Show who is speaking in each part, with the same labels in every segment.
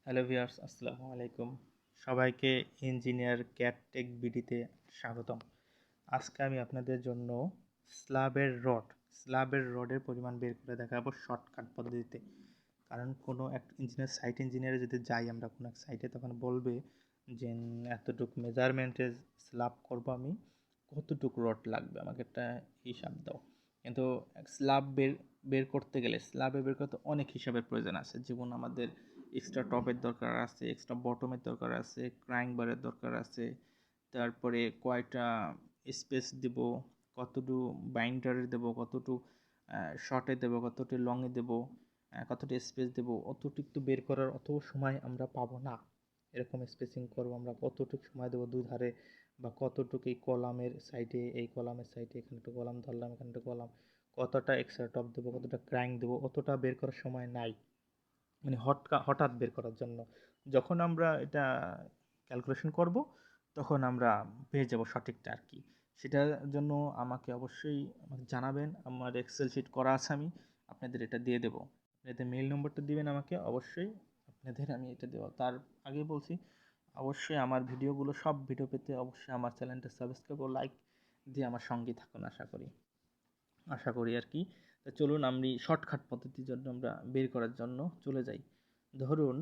Speaker 1: Hello viewers, আসসালামু আলাইকুম। সবাইকে ইঞ্জিনিয়ার ক্যাট টেক বিডিতে স্বাগতম। আজকে আমি আপনাদের জন্য স্ল্যাবের রডের পরিমাণ বের করে দেখাবো শর্টকাট পদ্ধতিতে। কারণ কোনো এক সাইট ইঞ্জিনিয়ারে যদি যাই আমরা কোনো এক সাইটে, তখন বলবে যে এতটুকু মেজারমেন্টের স্ল্যাব করবো আমি, কতটুকু রড লাগবে, আমাকে একটা হিসাব দাও। কিন্তু স্ল্যাবে বের করতে অনেক হিসাবের প্রয়োজন আছে। যেমন আমাদের এক্সট্রা টপের দরকার আছে, এক্সট্রা বটমের দরকার আছে, ক্রাইং বারের দরকার আছে, তারপরে কয়টা স্পেস দেব, কতটুকু বাইন্ডারে দেব, কতটুকু শর্টে দেব, কতটুকু লংয়ে দেব, কতটুকু স্পেস দেব, অতটুকু তো বের করার অত সময় আমরা পাবো না। এরকম স্পেসিং করবো আমরা, কতটুকু সময় দেবো দুধারে, বা কতটুকু এই কলামের সাইডে, এই কলামের সাইডে এখানে একটা কলাম ধরলাম, এখানে একটা কলাম, কতটা এক্সট্রা টপ দেবো, কতটা ক্র্যাঙ্ক দেবো, অতটা বের করার সময় নাই। মানে হঠাৎ বের করার জন্য যখন আমরা এটা ক্যালকুলেশন করব, তখন আমরা পেয়ে যাব সঠিকটা আর কি। সেটার জন্য আমাকে জানাবেন। আমার এক্সেল শিট করা আছে, আমি আপনাদের এটা দিয়ে দেবো। আপনাদের মেইল নম্বরটা দিবেন আমাকে, অবশ্যই আপনাদের আমি এটা দেবো। তার আগে বলছি, অবশ্যই আমার সব ভিডিও পেতে অবশ্যই আমার চ্যানেলটা সাবস্ক্রাইব ও লাইক দিয়ে আমার সঙ্গে থাকুন। আশা করি আর কি। তো চলুন আমি শর্টকাট পদ্ধতির জন্য আমরা বের করার জন্য চলে যাই। ধরুন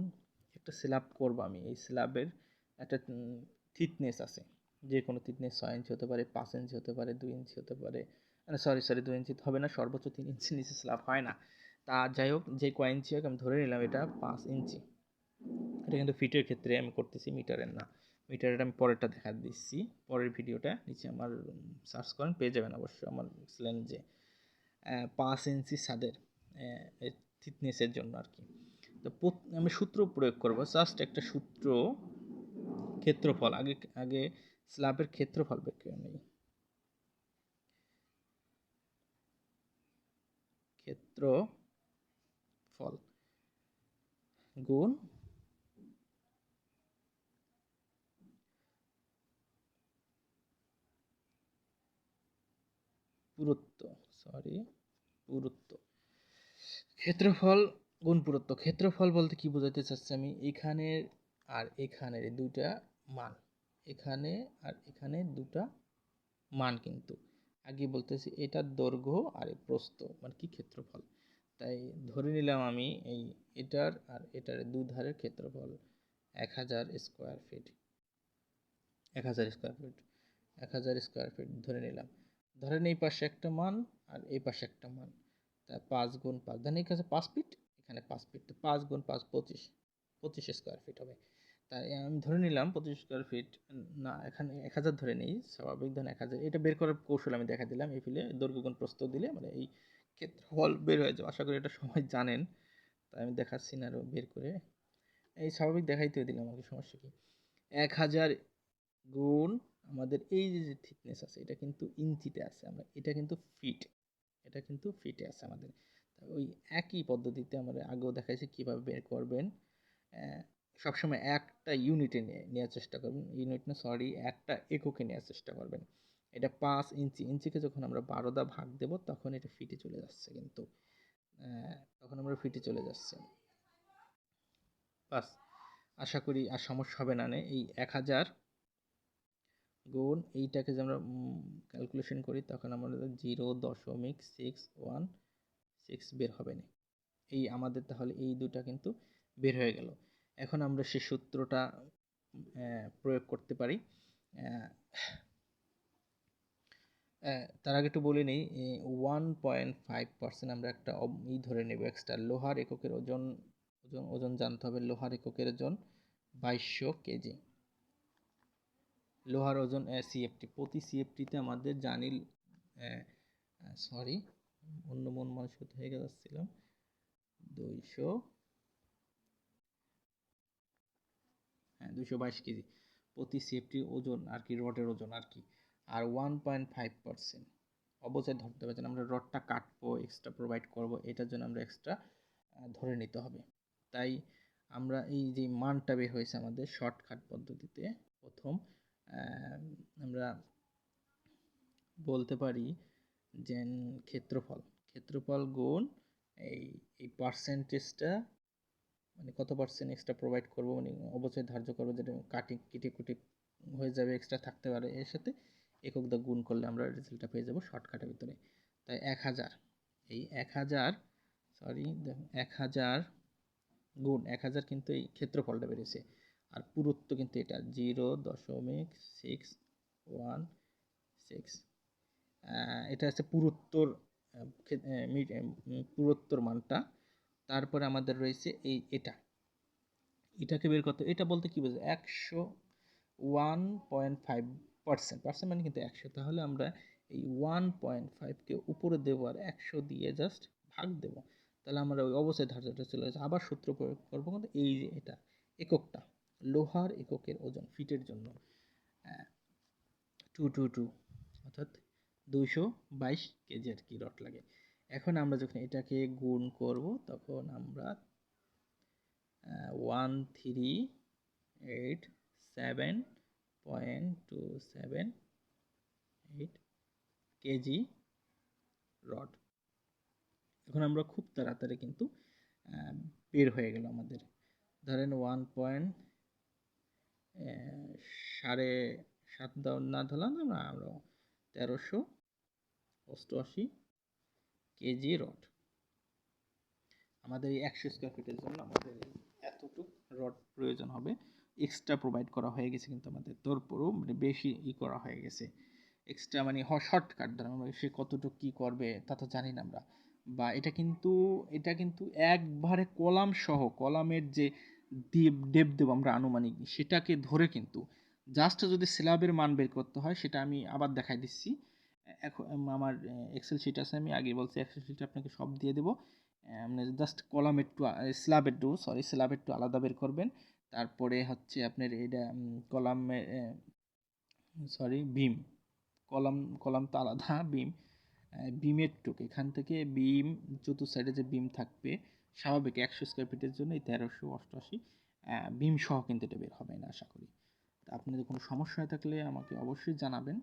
Speaker 1: একটা স্ল্যাব করব আমি, এই স্ল্যাবের একটা থিকনেস আছে। যে কোনো থিকনেস 6 ইঞ্চি হতে পারে, 5 ইঞ্চি হতে পারে, 2 ইঞ্চি হতে পারে। সরি 2 ইঞ্চি হবে না, সর্বোচ্চ 3 ইঞ্চি নিচে স্ল্যাব হয় না। তা যাই হোক, যে কয় ইঞ্চি হোক, আমি ধরে নিলাম এটা 5 ইঞ্চি। এটা কিন্তু ফিটের ক্ষেত্রে আমি করতেছি, মিটারের না। মিটারের আমি পরেরটা দেখা দিচ্ছি, পরের ভিডিওটা নিচে আমার সার্চ করেন, পেয়ে যাবেন অবশ্যই আমার যে 5 ইঞ্চি ছাদের থিকনেসের জন্য আর কি। তো আমি সূত্র প্রয়োগ করব, জাস্ট একটা সূত্র। ক্ষেত্রফল আগে আগে স্ল্যাবের ক্ষেত্রফল বের করে নেই। ক্ষেত্রফল গুণ পুরুত্ব, পুরুত্ব। ক্ষেত্রফল গুণ পুরুত্ব। ক্ষেত্রফল বলতে কি বোঝাতে চাচ্ছি আমি, এখানের আর এখানের এই দুইটা মান, এখানে আর এখানে দুটা মান, কিন্তু আগে বলতেছি এটার দৈর্ঘ্য আর এই প্রস্থ, মানে কি ক্ষেত্রফল। তাই ধরে নিলাম আমি এটার আর এটার দুধারের ক্ষেত্রফল 1000 square feet. 1000 square feet 1000 square feet ধরে নিলাম। ধরেন এই পাশে একটা মান আর এই পাশে একটা মান, তা 5 গুণ 5, ধরেন এই কাছে 5 ফিট, এখানে 5 ফিট, তো 5 গুণ 5 25, 25 স্কোয়ার ফিট হবে। তাই আমি ধরে নিলাম 25 স্কোয়ার ফিট। না, এখানে 1000 ধরে নেই, স্বাভাবিক ধরেন 1000। এটা বের করার কৌশল আমি দেখা দিলাম, এই ফিলে দৈর্ঘ্য গুণ প্রস্থ দিলে মানে এই ক্ষেত্রফল বের হয়ে যাবে। আশা করি এটা সবাই জানেন, তাই আমি দেখাচ্ছি না আরও বের করে। এই স্বাভাবিক দেখাইতেও দিলাম আর কি, সমস্যা কি। 1000 গুণ আমাদের এই যে থিকনেস আছে, এটা কিন্তু ইঞ্চিতে আছে, আমরা এটা কিন্তু ফিটে আছে আমাদের। ওই একই পদ্ধতিতে আমরা আগেও দেখাইছি কিভাবে বের করবেন। সবসময় একটা ইউনিটে নেওয়ার চেষ্টা করবেন, একটা এককে নেওয়ার চেষ্টা করবেন। এটা 5 ইঞ্চি, ইঞ্চিকে যখন আমরা 12 দ্বারা ভাগ দেব, তখন এটা ফিটে চলে যাচ্ছে, কিন্তু তখন আমরা ফিটে চলে যাচ্ছে। বাস, আশা করি আর সমস্যা হবে না। এই 1000 গুণ এইটাকে যে আমরা ক্যালকুলেশন করি, তখন আমাদের 0.616 বের হবে না। এই আমাদের তাহলে এই দুটা কিন্তু বের হয়ে গেল। এখন আমরা সেই সূত্রটা প্রয়োগ করতে পারি। তার আগে একটু বলে নিই, 1.5% আমরা একটা ধরে নেব এক্সট্রা। লোহার এককের ওজন ওজন জানতে হবে। লোহার এককের ওজন 2200 কেজি। লোহার ওজন সিএফটি, প্রতি সিএফটিতে আমাদের জানি অন্য মন মানসিকতা হয়ে যাচ্ছিলাম। 222 কেজি প্রতি সিএফটি ওজন আর কি, রডের ওজন আর কি। আর 1.5% অবশ্যই ধরতে হবে, যেন আমরা রডটা কাটবো, এক্সট্রা প্রোভাইড করব, এটার জন্য আমরা এক্সট্রা ধরে নিতে হবে। তাই আমরা এই যে মানটা বের হয়েছে আমাদের শর্টকাট পদ্ধতিতে, প্রথম আমরা বলতে পারি যে ক্ষেত্রফল গুণ এই পার্সেন্টেজটা মানে কত পার্সেন্ট এক্সট্রা প্রোভাইড করবো, মানে অবশ্যই ধার্য করবো, যেটা কেটে কুটে হয়ে যাবে, এক্সট্রা থাকতে পারে, এর সাথে একক দা গুণ করলে আমরা রেজাল্টটা পেয়ে যাবো শর্টকাটের ভিতরে। তাই 1000, এই 1000, সরি দেখুন 1000 গুণ 1000 কিন্তু এই ক্ষেত্রফলটা বেরিয়েছে, আর পুরুত্ব কিন্তু এটা 0.616, এটা হচ্ছে পুরুত্তর, পুরুত্তর মানটা। তারপরে আমাদের রয়েছে এটাকে বের করতে, এটা বলতে কি বোঝায়, 101.5%, পার্সেন্ট মানে কিন্তু 100, তাহলে আমরা এই 1.5কে উপরে দেবো আর 100 দিয়ে জাস্ট ভাগ দেবো, তাহলে আমরা ওই অবস্থায় ধার্যটা চলে যাচ্ছে। আবার সূত্র প্রয়োগ করবো, কিন্তু এই যে এটা এককটা, লোহার এককের ওজন ফিটের জন্য 222, অর্থাৎ 222 কেজি আর কি রড লাগে। এখন আমরা যখন এটাকে গুণ করব তখন আমরা 1387.278 কেজি রড। এখন আমরা খুব তাড়াতাড়ি কিন্তু বের হয়ে গেল আমাদের, ধরেন 7.5 না ধরলাম না আমরা, 1388 কেজি রড। আমাদের এই 100 স্কোয়ার ফিটের জন্য আমাদের এতটুকু রড প্রয়োজন হবে, এক্সট্রা প্রোভাইড করা হয়ে গেছে কিন্তু আমাদের, তারপরেও মানে বেশি করা হয়ে গেছে এক্সট্রা, মানে শর্টকাট দ্বারা সে কতটুকু কী করবে তা তো জানি না আমরা। বা এটা কিন্তু একবারে কলাম সহ, কলামের যে ডেপ দেবো আমরা আনুমানিক, সেটাকে ধরে কিন্তু জাস্ট যদি স্ল্যাবের মান বের করতে হয়, সেটা আমি আবার দেখাই দিচ্ছি। এখন আমার এক্সেল শিট আছে, আমি আগে বলছি এক্সেল শিট আপনাকে সব দিয়ে দেবো, জাস্ট কলাম একটু স্ল্যাব একটু আলাদা বের করবেন। তারপরে হচ্ছে আপনার এটা কলামে, বিম, কলাম তো আলাদা, বিমের টুক এখান থেকে বিম, চতুর্থ সাইডে যে বিম থাকবে স্বাভাবিক 100 স্কোয়ার ফিটের জন্য এই 1388 বিম সহ কিন্তু এটা বের হবে না আশা করি। আপনাদের কোনো সমস্যা হয়ে থাকলে আমাকে অবশ্যই জানাবেন,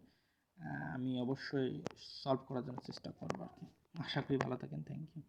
Speaker 1: আমি অবশ্যই সলভ করার জন্য চেষ্টা করবো আর কি। আশা করি ভালো থাকেন, থ্যাংক ইউ।